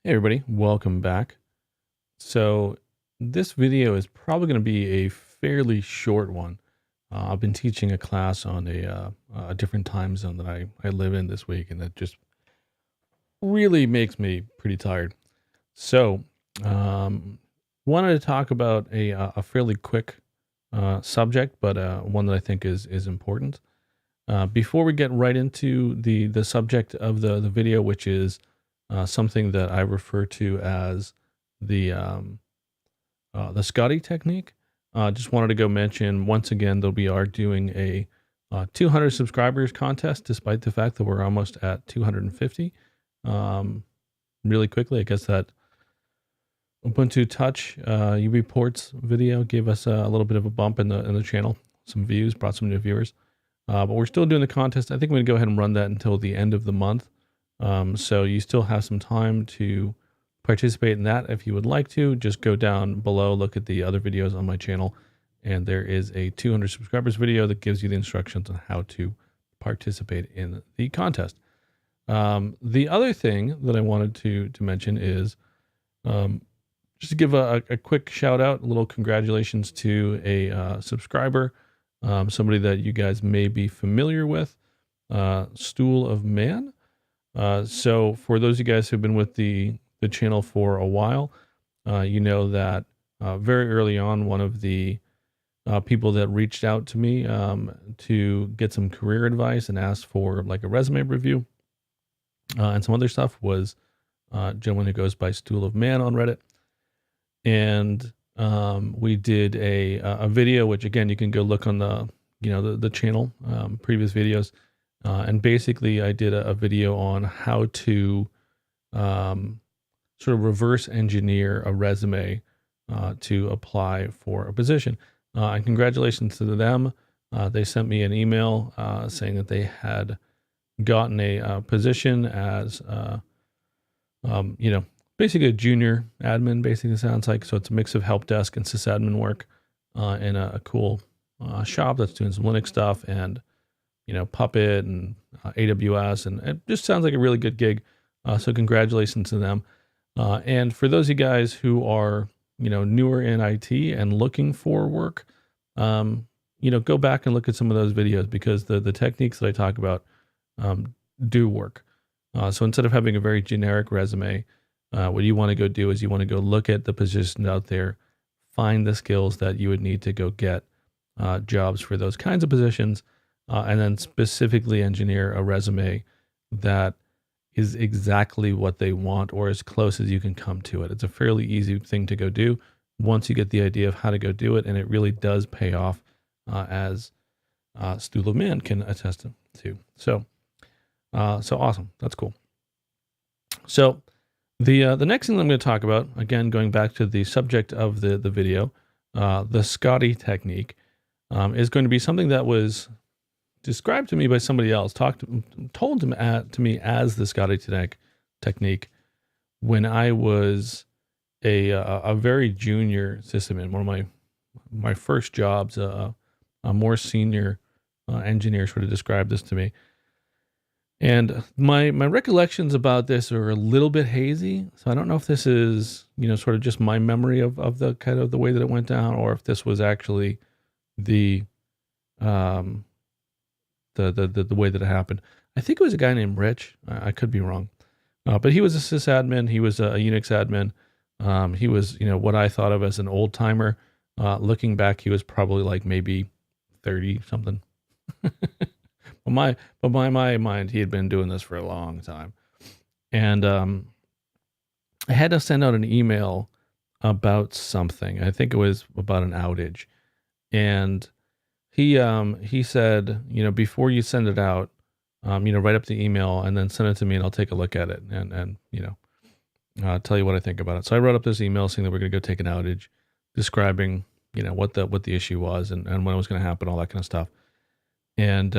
Hey everybody, welcome back. So this video is probably going to be a fairly short one. I've been teaching a class on a different time zone that I live in this week, and that just really makes me pretty tired. So um, wanted to talk about a fairly quick subject, but one that I think is important. Before we get right into the subject of the video, which is something that I refer to as the Scotty Technique. Just wanted to go mention once again that we are doing a 200 subscribers contest, despite the fact that we're almost at 250. Really quickly, I guess that Ubuntu Touch UB ports video gave us a little bit of a bump in the channel, some views, brought some new viewers. But we're still doing the contest. I think I'm going to go ahead and run that until the end of the month. So you still have some time to participate in that. If you would like to, just go down below, look at the other videos on my channel, and there is a 200 subscribers video that gives you the instructions on how to participate in the contest. The other thing that I wanted to mention is just to give a quick shout out, a little congratulations to a subscriber, somebody that you guys may be familiar with, Stool of Man. So for those of you guys who've been with the channel for a while, you know that very early on, one of the people that reached out to me to get some career advice and asked for like a resume review and some other stuff was a gentleman who goes by Stool of Man on Reddit. And we did a video, which again, you can go look on the channel, previous videos. And basically I did a video on how to sort of reverse engineer a resume to apply for a position. And congratulations to them. They sent me an email saying that they had gotten a position as, basically a junior admin, basically sounds like. So it's a mix of help desk and sysadmin work in a cool shop that's doing some Linux stuff and, Puppet and AWS. And it just sounds like a really good gig. So congratulations to them. And for those of you guys who are, newer in IT and looking for work, go back and look at some of those videos because the techniques that I talk about do work. So instead of having a very generic resume, what you want to go do is you want to go look at the positions out there, find the skills that you would need to go get jobs for those kinds of positions, and then specifically engineer a resume that is exactly what they want or as close as you can come to it. It's a fairly easy thing to go do once you get the idea of how to go do it, and it really does pay off as Stool of Man can attest to. So awesome. That's cool. So the next thing I'm going to talk about, again, going back to the subject of the video, the Scotty Technique, is going to be something that was described to me by somebody else, told to me as the Scotty Technique when I was a very junior sysadmin. One of my first jobs, a more senior engineer sort of described this to me. And my recollections about this are a little bit hazy. So I don't know if this is, sort of just my memory of the kind of the way that it went down, or if this was actually the way that it happened. I think it was a guy named Rich. I could be wrong. But he was a sysadmin. He was a Unix admin. He was, what I thought of as an old timer. Looking back, he was probably like maybe 30 something. But by my mind, he had been doing this for a long time. And I had to send out an email about something. I think it was about an outage. And he said, before you send it out, write up the email and then send it to me and I'll take a look at it and tell you what I think about it. So I wrote up this email saying that we're going to go take an outage, describing, what the issue was and when it was going to happen, all that kind of stuff. And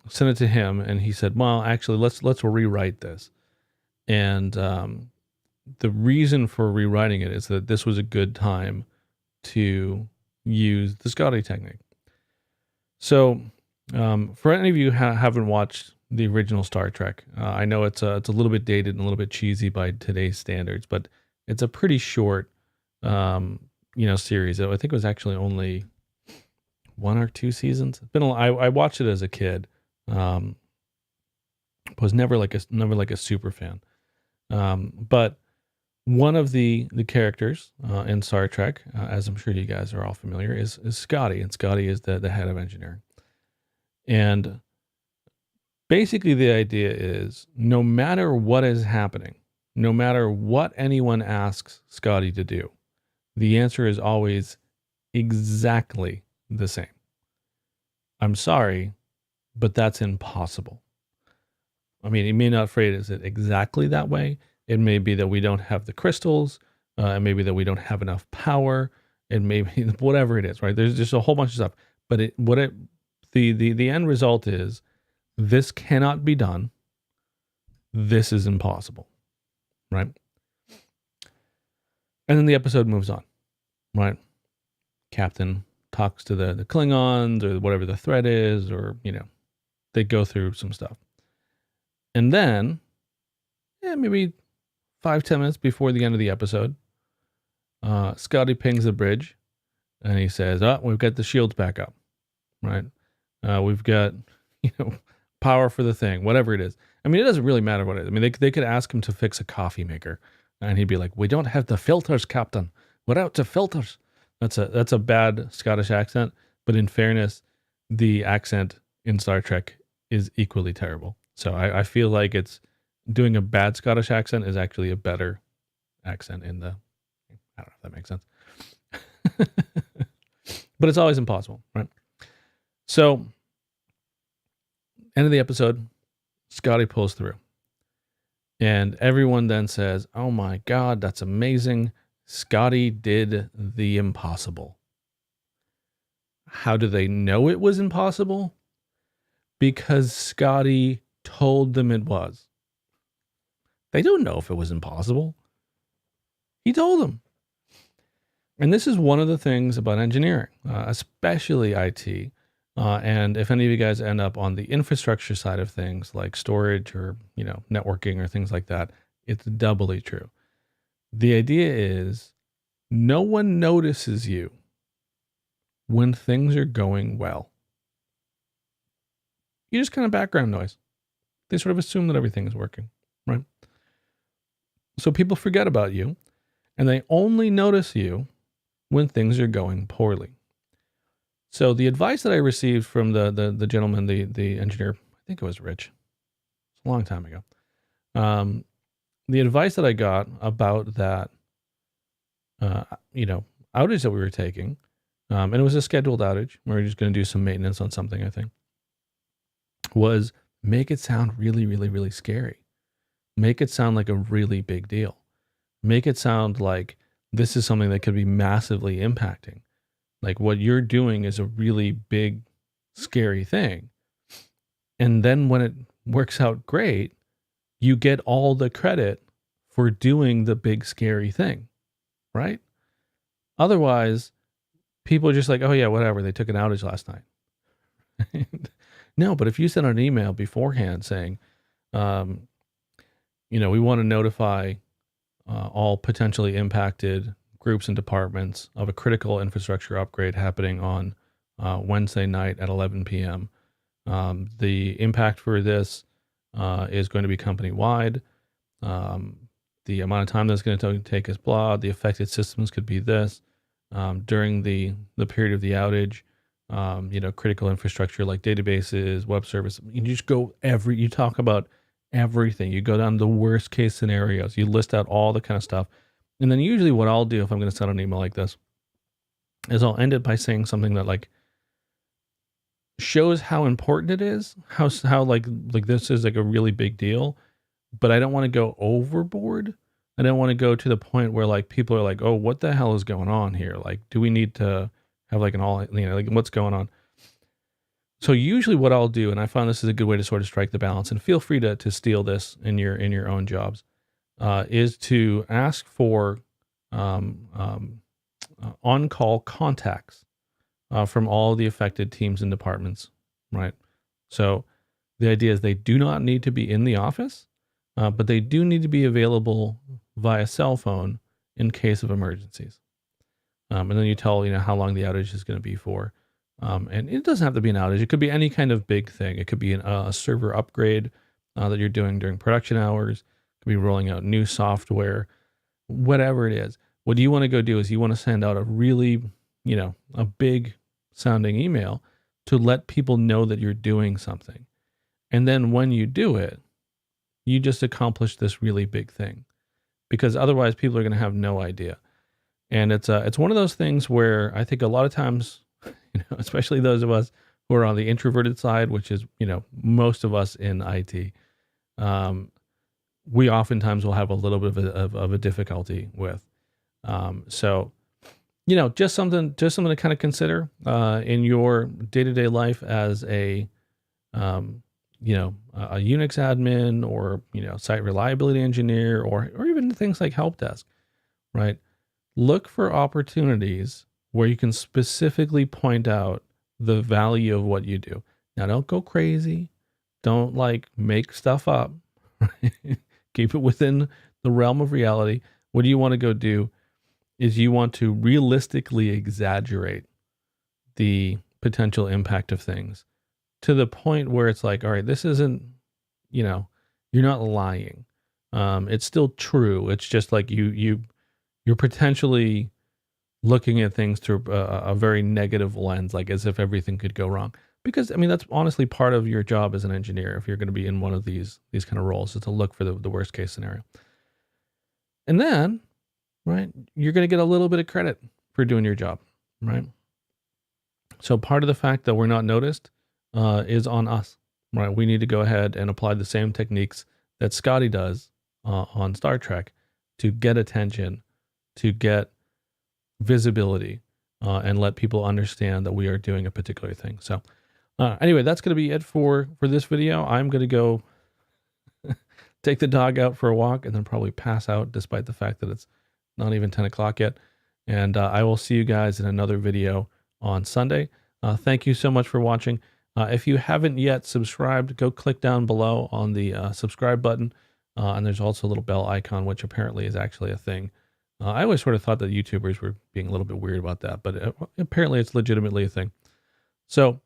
sent it to him, and he said, well, actually, let's rewrite this. And the reason for rewriting it is that this was a good time to use the Scotty Technique. So for any of you who haven't watched the original Star Trek. I know it's a little bit dated and a little bit cheesy by today's standards, but it's a pretty short, series. I think it was actually only 1 or 2 seasons. It's been I watched it as a kid. Was never like a super fan. But one of the characters in Star Trek, as I'm sure you guys are all familiar, is Scotty, and Scotty is the head of engineering. And basically, the idea is no matter what is happening, no matter what anyone asks Scotty to do, the answer is always exactly the same. I'm sorry, but that's impossible. I mean, he may not phrase it exactly that way. It may be that we don't have the crystals. It may be that we don't have enough power. It may be whatever it is, right? There's just a whole bunch of stuff. But the end result is this cannot be done. This is impossible, right? And then the episode moves on, right? Captain talks to the Klingons or whatever the threat is, or, they go through some stuff. And then, maybe 5-10 minutes before the end of the episode, Scotty pings the bridge and he says, we've got the shields back up, right? We've got, power for the thing, whatever it is. I mean, it doesn't really matter what it is. I mean, they could ask him to fix a coffee maker and he'd be like, we don't have the filters, Captain. We're out to filters. That's a bad Scottish accent, but in fairness, the accent in Star Trek is equally terrible. So I feel like it's doing a bad Scottish accent is actually a better accent in the, I don't know if that makes sense. But it's always impossible, right? So, end of the episode, Scotty pulls through. And everyone then says, oh my God, that's amazing. Scotty did the impossible. How do they know it was impossible? Because Scotty told them it was. They don't know if it was impossible. He told them. And this is one of the things about engineering, especially IT. And if any of you guys end up on the infrastructure side of things, like storage or, networking or things like that, it's doubly true. The idea is no one notices you when things are going well. You're just kind of background noise. They sort of assume that everything is working, right? So people forget about you, and they only notice you when things are going poorly. So the advice that I received from the gentleman, the engineer, I think it was Rich. It's a long time ago. The advice that I got about that, outage that we were taking, and it was a scheduled outage. We were just going to do some maintenance on something, I think, was make it sound really, really, really scary. Make it sound like a really big deal. Make it sound like this is something that could be massively impacting. Like what you're doing is a really big, scary thing. And then when it works out great, you get all the credit for doing the big, scary thing, right? Otherwise, people are just like, oh yeah, whatever. They took an outage last night. No, but if you send an email beforehand saying, we want to notify all potentially impacted groups and departments of a critical infrastructure upgrade happening on Wednesday night at 11 p.m. The impact for this is going to be company-wide. The amount of time that's going to take is blah. The affected systems could be this. During the period of the outage, critical infrastructure like databases, web service. You just you talk about everything. You go down the worst case scenarios. You list out all the kind of stuff. And then usually what I'll do if I'm going to send an email like this is I'll end it by saying something that like shows how important it is, how like this is like a really big deal, but I don't want to go overboard. I don't want to go to the point where like people are like, oh, what the hell is going on here? Like, do we need to have like like what's going on? So usually what I'll do, and I find this is a good way to sort of strike the balance, and feel free to steal this in your own jobs, is to ask for on-call contacts from all the affected teams and departments, right? So The idea is they do not need to be in the office, but they do need to be available via cell phone in case of emergencies. And then you tell, how long the outage is going to be for. And it doesn't have to be an outage. It could be any kind of big thing. It could be a server upgrade that you're doing during production hours. It could be rolling out new software, whatever it is. What you want to go do is you want to send out a really, a big sounding email to let people know that you're doing something. And then when you do it, you just accomplish this really big thing, because otherwise people are going to have no idea. And it's one of those things where I think a lot of times, especially those of us who are on the introverted side, which is, most of us in IT, we oftentimes will have a little bit of a difficulty with. So, just something to kind of consider in your day-to-day life as a Unix admin, or, site reliability engineer, or even things like help desk, right? Look for opportunities where you can specifically point out the value of what you do. Now, don't go crazy. Don't make stuff up. Right? Keep it within the realm of reality. What you want to go do is you want to realistically exaggerate the potential impact of things to the point where it's all right, this isn't, you're not lying. It's still true. It's just you're potentially looking at things through a very negative lens, as if everything could go wrong. Because that's honestly part of your job as an engineer. If you're going to be in one of these kind of roles, is to look for the worst case scenario. And then, right, you're going to get a little bit of credit for doing your job, right? So part of the fact that we're not noticed is on us, right? We need to go ahead and apply the same techniques that Scotty does on Star Trek to get attention, to get visibility, and let people understand that we are doing a particular thing. So anyway, that's going to be it for this video. I'm going to go take the dog out for a walk and then probably pass out, despite the fact that it's not even 10 o'clock yet. And I will see you guys in another video on Sunday. Thank you so much for watching. If you haven't yet subscribed, go click down below on the subscribe button. And there's also a little bell icon, which apparently is actually a thing. I always sort of thought that YouTubers were being a little bit weird about that, but apparently it's legitimately a thing. So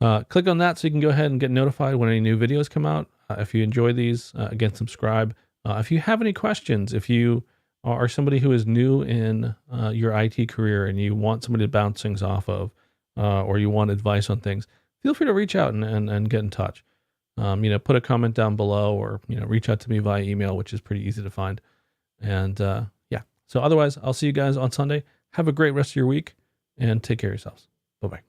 click on that so you can go ahead and get notified when any new videos come out. If you enjoy these, again, subscribe. If you have any questions, if you are somebody who is new in your IT career and you want somebody to bounce things off of, or you want advice on things, feel free to reach out and get in touch. Put a comment down below, or, reach out to me via email, which is pretty easy to find. And yeah. So otherwise, I'll see you guys on Sunday. Have a great rest of your week and take care of yourselves. Bye-bye.